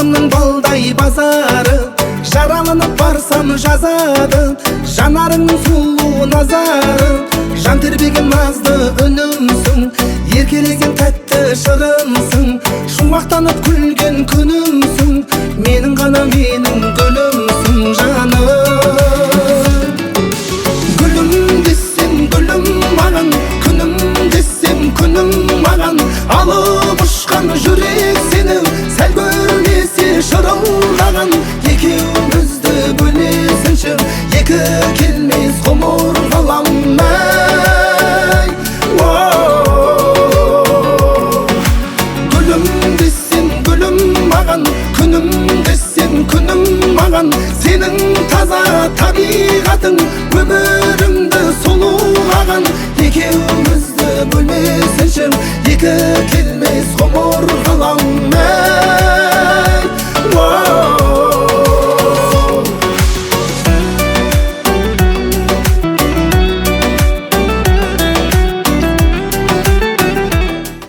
Алтынның балдай базары, жараланып барсам жазады. Жанарыңның сұлу назары, жан тербеген назды үнімсің, еркелеген тәтті шырымсың, шуақтанып күлген күнімсің, менің ғана менің гүлімсің жаным. Гүлім десем гүлім маған, күнім десем күнім маған, алып ұшқан жүрек сені сәл көрмесе шырылдаған. Екеумізді бөлесінші, екі келмес ғұмыр ғаламай. Гүлім десем гүлім маған, күнім десем күнім маған, сенің таза табиғатың өмірімді сұлулаған. Екеумізді бөлмесінші,